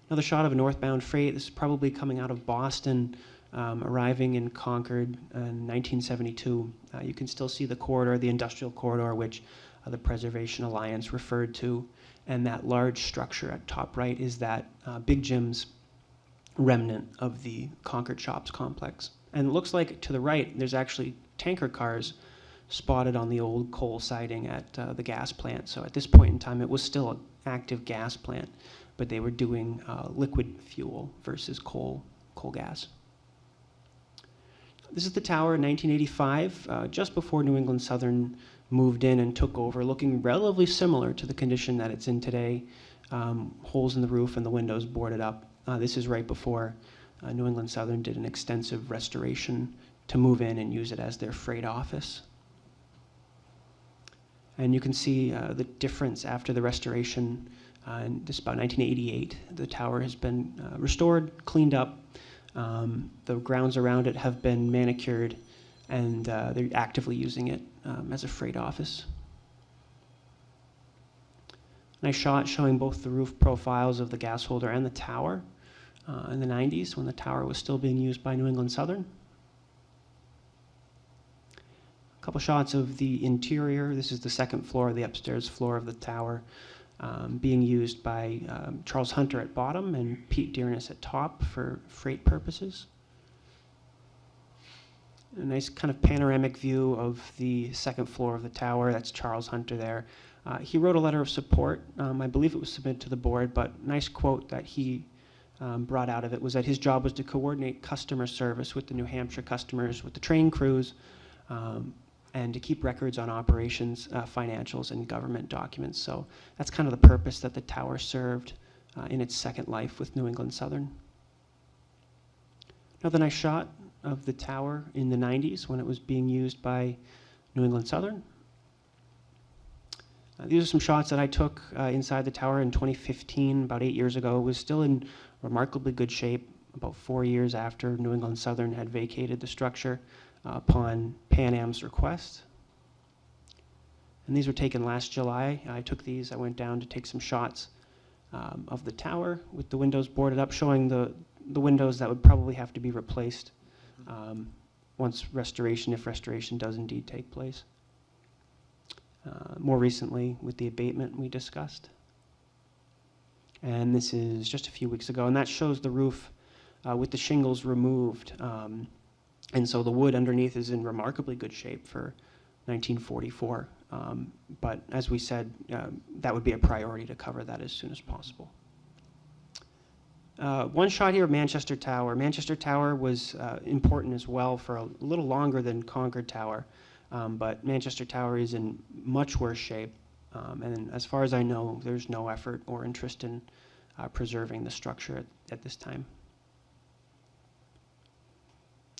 Another shot of a northbound freight. This is probably coming out of Boston, arriving in Concord in 1972. You can still see the corridor, the industrial corridor, which the Preservation Alliance referred to, and that large structure at top right is that Big Jim's remnant of the Concord Shops complex. And it looks like to the right, there's actually tanker cars spotted on the old coal siding at the gas plant. So at this point in time, it was still an active gas plant, but they were doing liquid fuel versus coal gas. This is the tower in 1985, just before New England Southern moved in and took over, looking relatively similar to the condition that it's in today. Holes in the roof and the windows boarded up. This is right before New England Southern did an extensive restoration to move in and use it as their freight office. And you can see the difference after the restoration in this about 1988. The tower has been restored, cleaned up. The grounds around it have been manicured, and they're actively using it as a freight office. Nice shot showing both the roof profiles of the gas holder and the tower in the 90s when the tower was still being used by New England Southern. A couple shots of the interior. This is the second floor, the upstairs floor of the tower, being used by Charles Hunter at bottom and Pete Dearness at top for freight purposes. A nice kind of panoramic view of the second floor of the tower. That's Charles Hunter there. He wrote a letter of support. I believe it was submitted to the board, but nice quote that he brought out of it was that his job was to coordinate customer service with the New Hampshire customers, with the train crews, and to keep records on operations, financials, and government documents. So that's kind of the purpose that the tower served in its second life with New England Southern. Another nice shot of the tower in the 90s when it was being used by New England Southern. These are some shots that I took inside the tower in 2015, about 8 years ago. It was still in remarkably good shape about 4 years after New England Southern had vacated the structure upon Pan Am's request. And these were taken last July. I took these. I went down to take some shots of the tower with the windows boarded up, showing the windows that would probably have to be replaced once restoration, if restoration does indeed take place. More recently with the abatement we discussed. And this is just a few weeks ago, and that shows the roof with the shingles removed. And so the wood underneath is in remarkably good shape for 1944. But as we said, that would be a priority to cover that as soon as possible. One shot here of Manchester Tower. Manchester Tower was important as well for a little longer than Concord Tower. But Manchester Tower is in much worse shape, and as far as I know, there's no effort or interest in preserving the structure at this time.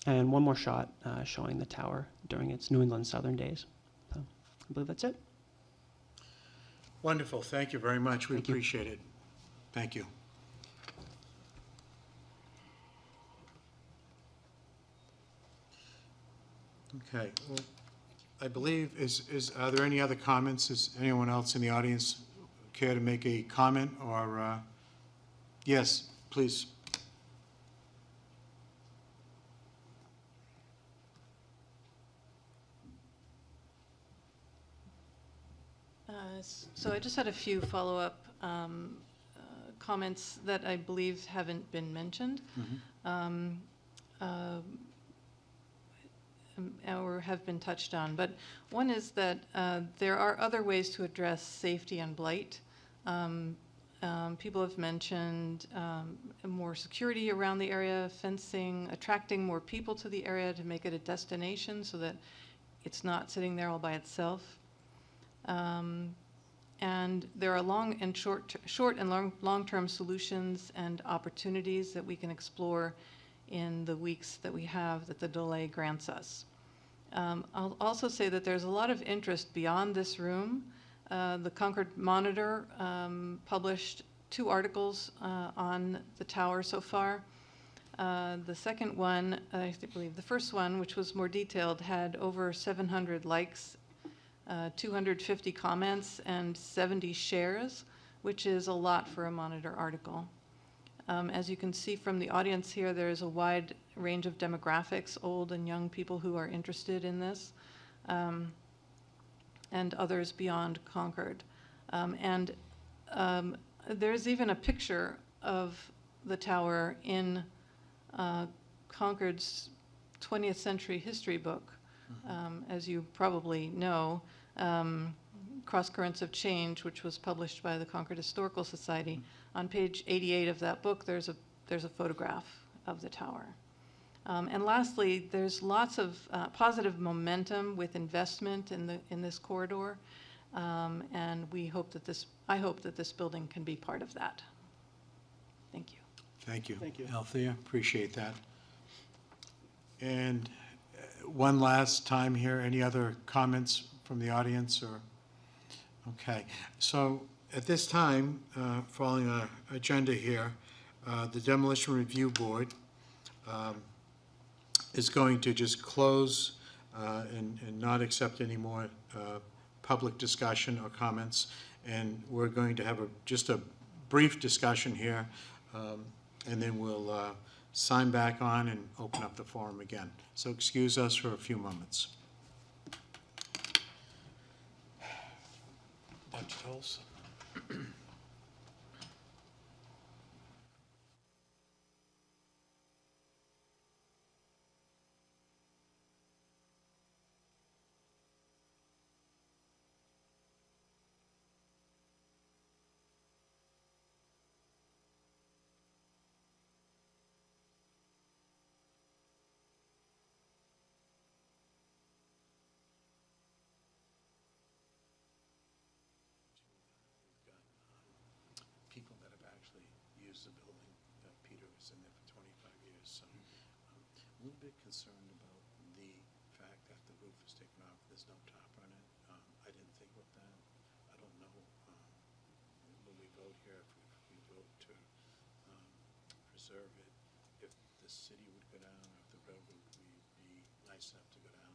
And one more shot showing the tower during its New England Southern days. So I believe that's it. Wonderful. Thank you very much. We appreciate it. Thank you. Okay. Well, I believe, are there any other comments? Is anyone else in the audience care to make a comment or, yes, please. So I just had a few follow-up comments that I believe haven't been mentioned. Or have been touched on. But one is that there are other ways to address safety and blight. People have mentioned more security around the area, fencing, attracting more people to the area to make it a destination so that it's not sitting there all by itself. And there are long and short and long-term solutions and opportunities that we can explore in the weeks that we have that the delay grants us. I'll also say that there's a lot of interest beyond this room. The Concord Monitor published 2 articles on the tower so far. The second one, I believe the first one, which was more detailed, had over 700 likes, 250 comments, and 70 shares, which is a lot for a Monitor article. As you can see from the audience here, there is a wide range of demographics, old and young people who are interested in this, and others beyond Concord. There's even a picture of the tower in Concord's 20th century history book. As you probably know, Cross Currents of Change, which was published by the Concord Historical Society. On page 88 of that book, there's a photograph of the tower. And lastly, there's lots of positive momentum with investment in this corridor, and I hope that this building can be part of that. Thank you. Thank you. Thank you. Althea, appreciate that. And one last time here, any other comments from the audience or? Okay, so at this time, following our agenda here, the Demolition Review Board is going to just close and not accept any more public discussion or comments. And we're going to have just a brief discussion here, and then we'll sign back on and open up the forum again. So excuse us for a few moments. Dr. Tolles? People that have actually used the building. Peter was in there for 25 years, so a little bit concerned about the fact that the roof was taken off. There's no top on it. I didn't think about that. I don't know when we vote here, if we vote to preserve it, if the city would go down, or if the railroad would be nice enough to go down.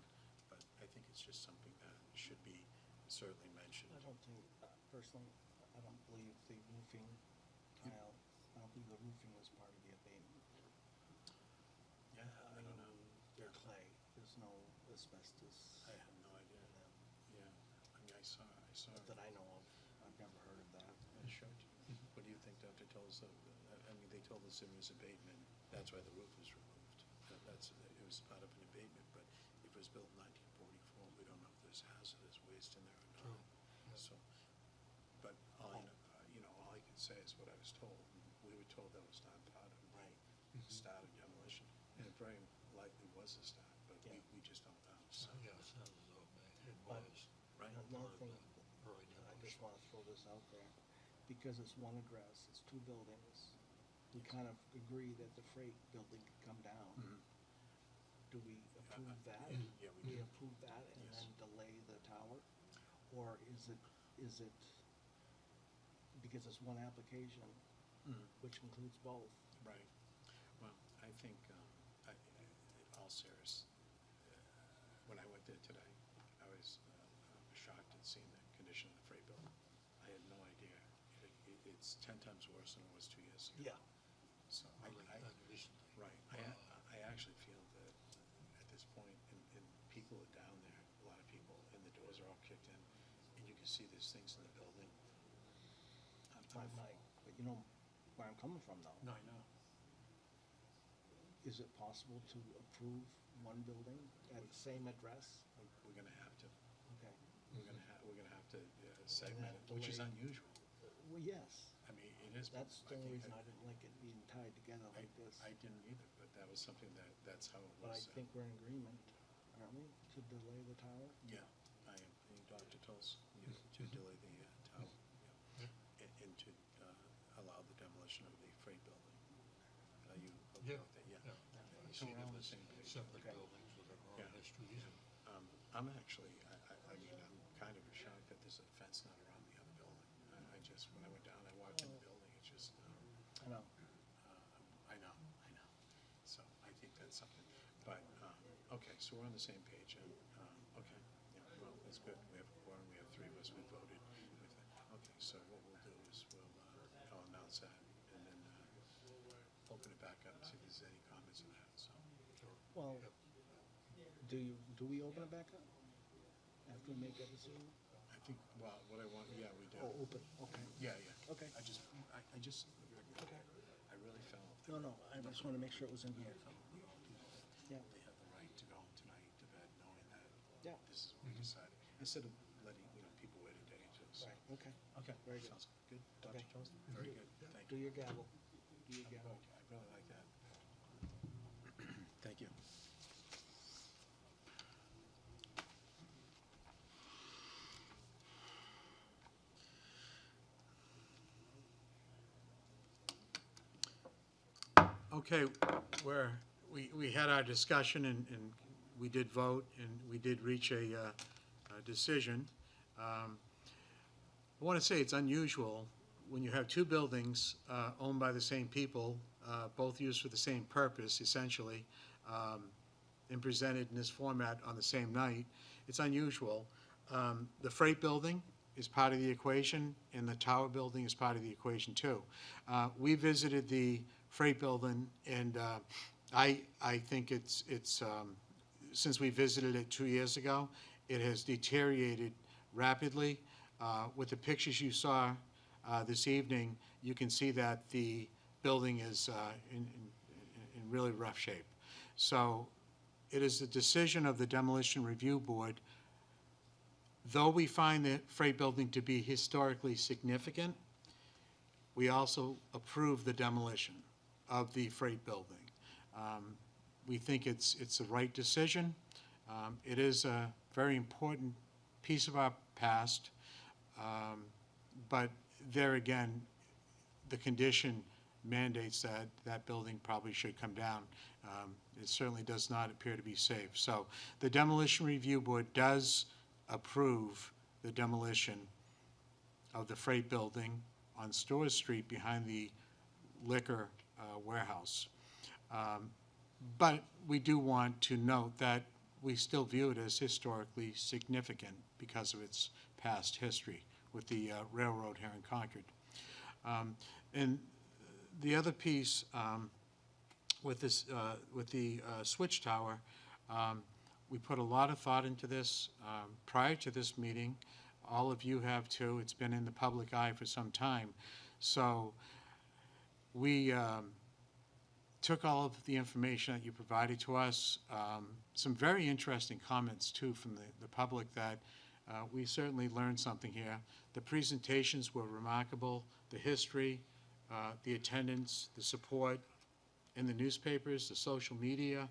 But I think it's just something that should be certainly mentioned. I don't think, personally, I don't believe the roofing tile, I don't believe the roofing was part of the abatement. Yeah, I don't know. They're clay, there's no asbestos. I have no idea. in them. Yeah, I mean, I saw. Not that I know of, I've never heard of that. Sure. What do you think, Dr. Tolles? I mean, they told us it was abatement, that's why the roof was removed. It was part of an abatement, but if it was built in 1944, we don't know if there's hazardous waste in there or not. So, but all all I can say is what I was told. We were told that was not part of the start of demolition, and it very likely was a start, but we just don't know. So, But right? another thing, I just want to throw this out there, because it's one address, it's two buildings, we kind of agree that the freight building could come down. Mhm. Do we approve that? Yeah, we do. approve that and Yes. then delay the tower? Or is it, because it's one application, Mhm. which includes both? Right. Well, I think, in all serious, when I went there today, I was shocked at seeing the condition of the freight building. I had no idea. It's 10 times worse than it was 2 years ago. Yeah. So right. I actually feel that at this point, and people are down there, a lot of people, and the doors are all kicked in, and you can see there's things in the building. But you know where I'm coming from, though. No, I know. Is it possible to approve one building at the same address? We're gonna have to. Okay. We're gonna have to segment it, which is delay. unusual. Well, yes. I mean, it is. but That's the only think reason I didn't like it being tied together like this. I didn't either, but that was something that's how it But I was. think we're in agreement, aren't we, to delay the tower? Yeah, I am, Dr. Tolles, to delay the tower, and to allow the demolition of the freight building. Are you okay with that? Yeah. So we're on the same page. Okay. Yeah. I'm actually, I mean, I'm kind of shocked that there's a fence not around the other building. I just, when I went down, I walked in the building, it's just, I know. I know. So I think that's something, but, okay, so we're on the same page, and, okay, yeah, well, that's good. We have a quorum, we have 3 of us, we voted with that. Okay, so what we'll do is I'll announce that, and then, open it back up, see if there's any comments on that, so. Well, do we open it back up after we make that decision? I think, well, what I want, yeah, we do. Oh, open, okay. Yeah. Okay. I just, Okay. I really felt. No, I just want to make sure it was in here. Yeah. They have the right to go home tonight to bed knowing that Yeah. this is what we decided, instead of letting, people wait a day to. So. Right, okay. Okay. Very good. Sounds good. Dr. Okay. Tolles? Very good. Thank Do you. your gavel. Do your gavel. I really like that. Thank you. Okay, we had our discussion, and we did vote, and we did reach a decision. I want to say it's unusual when you have two buildings owned by the same people, both used for the same purpose, essentially, and presented in this format on the same night. It's unusual. The freight building is part of the equation, and the tower building is part of the equation, too. We visited the freight building, and I think it's since we visited it 2 years ago, it has deteriorated rapidly. With the pictures you saw this evening, you can see that the building is in really rough shape. So it is the decision of the Demolition Review Board. Though we find the freight building to be historically significant, we also approve the demolition of the freight building. We think it's the right decision. It is a very important piece of our past, but there again, the condition mandates that that building probably should come down. It certainly does not appear to be safe. So the Demolition Review Board does approve the demolition of the freight building on Storrs Street behind the liquor warehouse. But we do want to note that we still view it as historically significant because of its past history with the railroad here in Concord. And the other piece with this, with the switch tower, we put a lot of thought into this prior to this meeting. All of you have too. It's been in the public eye for some time. So we took all of the information that you provided to us, some very interesting comments too from the public that we certainly learned something here. The presentations were remarkable, the history, the attendance, the support in the newspapers, the social media,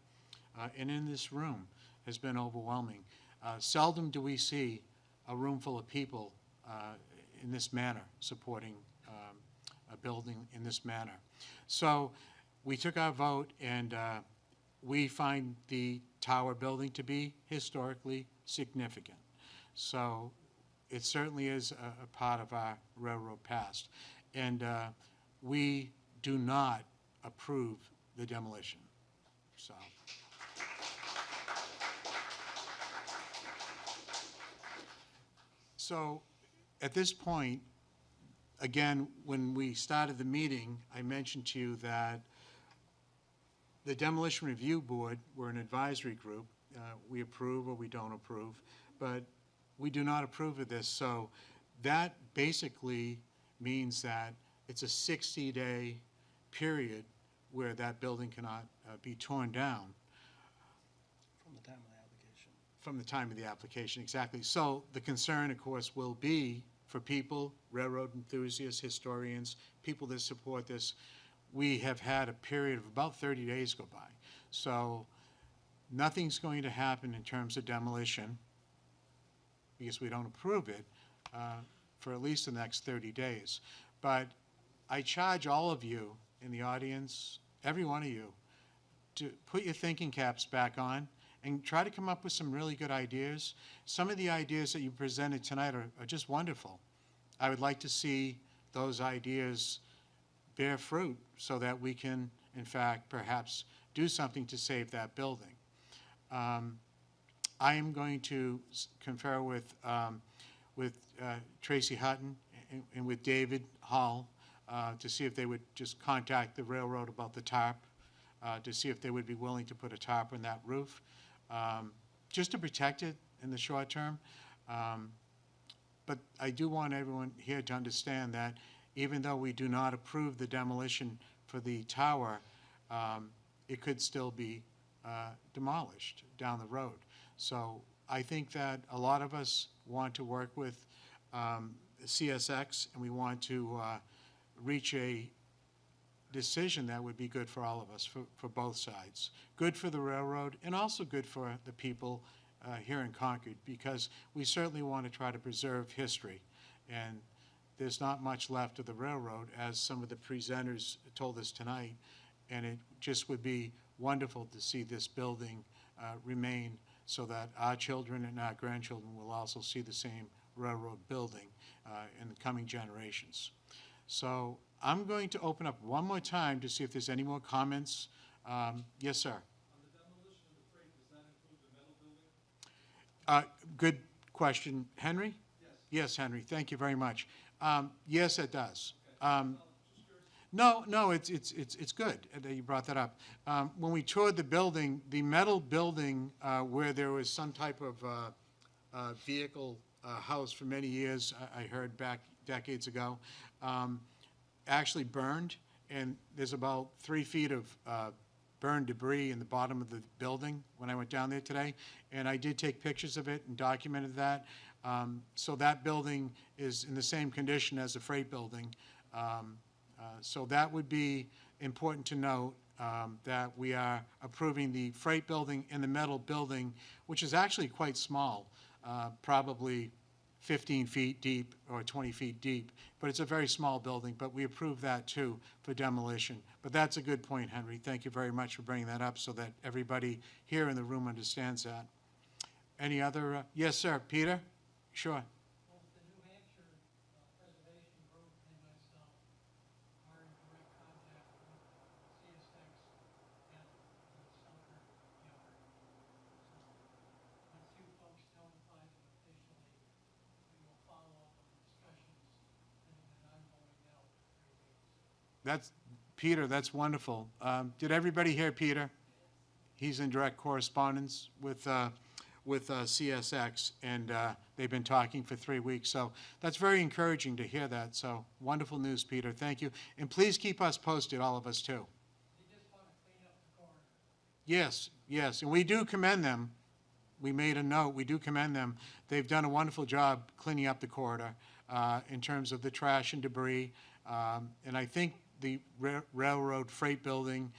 and in this room has been overwhelming. Seldom do we see a room full of people in this manner, supporting a building in this manner. So we took our vote, and we find the tower building to be historically significant. So it certainly is a part of our railroad past. And we do not approve the demolition. So at this point, again, when we started the meeting, I mentioned to you that the Demolition Review Board, we're an advisory group. We approve or we don't approve, but we do not approve of this. So that basically means that it's a 60-day period where that building cannot be torn down. From the time of the application. From the time of the application, exactly. So the concern, of course, will be for people, railroad enthusiasts, historians, people that support this. We have had a period of about 30 days go by. So nothing's going to happen in terms of demolition because we don't approve it for at least the next 30 days. But I charge all of you in the audience, every one of you, to put your thinking caps back on and try to come up with some really good ideas. Some of the ideas that you presented tonight are just wonderful. I would like to see those ideas bear fruit so that we can, in fact, perhaps do something to save that building. I am going to confer with Tracy Hutton and with David Hall to see if they would just contact the railroad about the tarp, to see if they would be willing to put a tarp on that roof, just to protect it in the short term. But I do want everyone here to understand that even though we do not approve the demolition for the tower, it could still be demolished down the road. So I think that a lot of us want to work with CSX, and we want to reach a decision that would be good for all of us, for both sides. Good for the railroad and also good for the people here in Concord, because we certainly want to try to preserve history. And there's not much left of the railroad, as some of the presenters told us tonight, and it just would be wonderful to see this building remain so that our children and our grandchildren will also see the same railroad building in the coming generations. So I'm going to open up one more time to see if there's any more comments. Yes, sir. On the demolition of the freight, does that include the metal building? Good question. Henry? Yes. Yes, Henry, thank you very much. Yes, it does. Just curious. No, it's good that you brought that up. When we toured the building, the metal building where there was some type of vehicle house for many years, I heard back decades ago, actually burned, and there's about 3 feet of burned debris in the bottom of the building when I went down there today, and I did take pictures of it and documented that. So that building is in the same condition as the freight building. So that would be important to note, that we are approving the freight building and the metal building, which is actually quite small, probably 15 feet deep or 20 feet deep, but it's a very small building, but we approve that too for demolition. But that's a good point, Henry. Thank you very much for bringing that up so that everybody here in the room understands that. Any other, yes, sir, Peter? Sure. Well, the New Hampshire Preservation Group and myself are in direct contact with CSX and the Concord Yard. So, once you folks notify them officially, we will follow up on discussions, and then I'm going out for 3 weeks. That's, Peter, that's wonderful. Did everybody hear Peter? He's in direct correspondence with CSX, and they've been talking for 3 weeks. So that's very encouraging to hear that. So wonderful news, Peter. Thank you. And please keep us posted, all of us too. They just want to clean up the corridor. Yes, yes, and we do commend them. We made a note, we do commend them. They've done a wonderful job cleaning up the corridor in terms of the trash and debris. And I think the railroad freight building,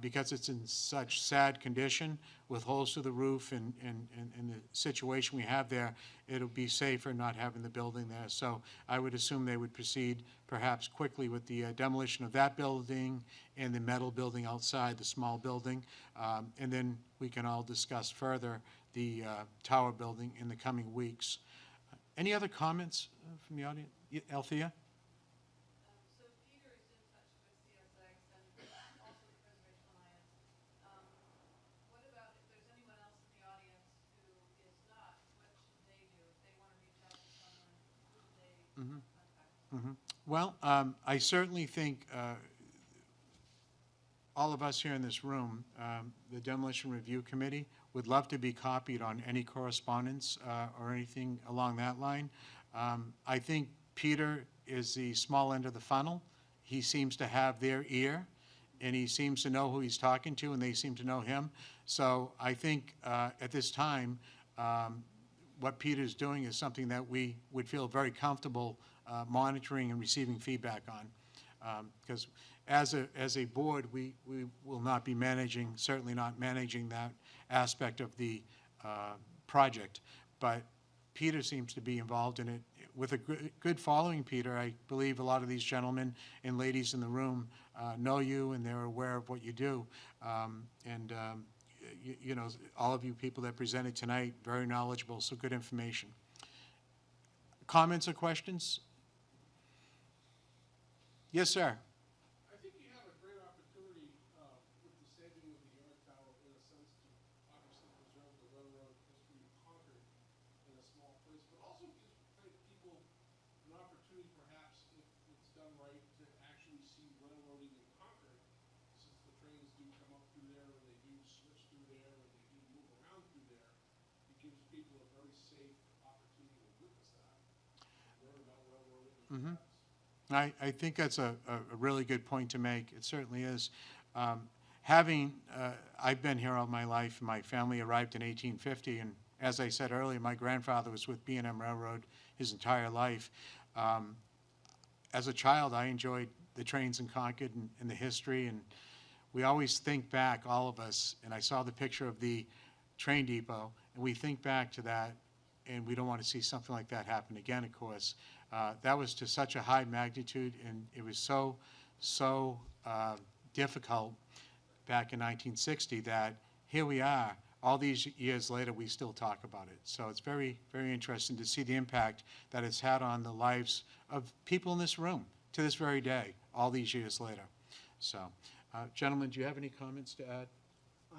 because it's in such sad condition with holes through the roof and the situation we have there, it'll be safer not having the building there. So I would assume they would proceed perhaps quickly with the demolition of that building and the metal building outside, the small building. And then we can all discuss further the tower building in the coming weeks. Any other comments from the audience? Althea? So Peter is in touch with CSX and also the Preservation Alliance. What about if there's anyone else in the audience who is not? What should they do if they want to reach out to someone? Who should they contact? Well, I certainly think all of us here in this room, the Demolition Review Committee, would love to be copied on any correspondence or anything along that line. I think Peter is the small end of the funnel. He seems to have their ear, and he seems to know who he's talking to, and they seem to know him. So I think at this time, what Peter's doing is something that we would feel very comfortable monitoring and receiving feedback on. Because as a board, we will not be managing, certainly not managing that aspect of the project. But Peter seems to be involved in it with a good following, Peter. I believe a lot of these gentlemen and ladies in the room know you, and they're aware of what you do. You know, all of you people that presented tonight, very knowledgeable, so good information. Comments or questions? Yes, sir. I think you have a great opportunity with the saving of the yard tower, in a sense, to obviously preserve the railroad history of Concord in a small place, but also gives people an opportunity, perhaps, if it's done right, to actually see railroading in Concord, since the trains do come up through there, and they do switch through there, and they do move around through there. It gives people a very safe opportunity to witness that, learn about railroading. Mm-hmm. I think that's a really good point to make. It certainly is. I've been here all my life. My family arrived in 1850, and as I said earlier, my grandfather was with B&M Railroad his entire life. As a child, I enjoyed the trains in Concord and the history, and we always think back, all of us, and I saw the picture of the train depot, and we think back to that, and we don't want to see something like that happen again, of course. That was to such a high magnitude, and it was so difficult back in 1960 that here we are, all these years later, we still talk about it. So it's very, very interesting to see the impact that it's had on the lives of people in this room to this very day, all these years later. So, gentlemen, do you have any comments to add?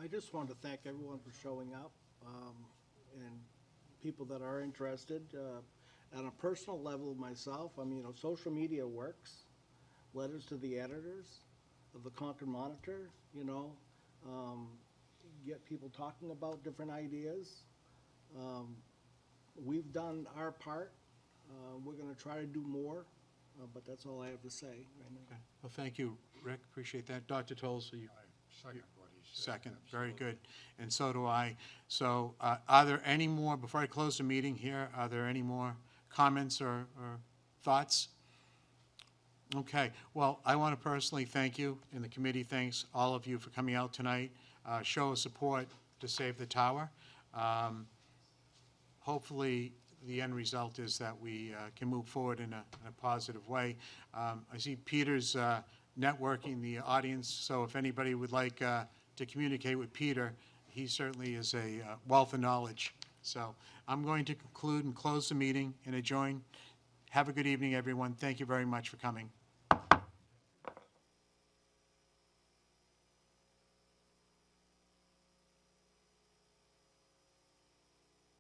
I just want to thank everyone for showing up, and people that are interested. On a personal level myself, I mean, social media works. Letters to the editors of the Concord Monitor, get people talking about different ideas. We've done our part. We're going to try to do more, but that's all I have to say right now. Okay. Well, thank you, Rick. Appreciate that. Dr. Tolles, you Second what he said. second. Very good. And so do I. So are there any more, before I close the meeting here, are there any more comments or thoughts? Okay. Well, I want to personally thank you, and the committee thanks all of you for coming out tonight. Show of support to save the tower. Hopefully, the end result is that we can move forward in a positive way. I see Peter's networking the audience, so if anybody would like to communicate with Peter, he certainly is a wealth of knowledge. So I'm going to conclude and close the meeting and adjourn. Have a good evening, everyone. Thank you very much for coming.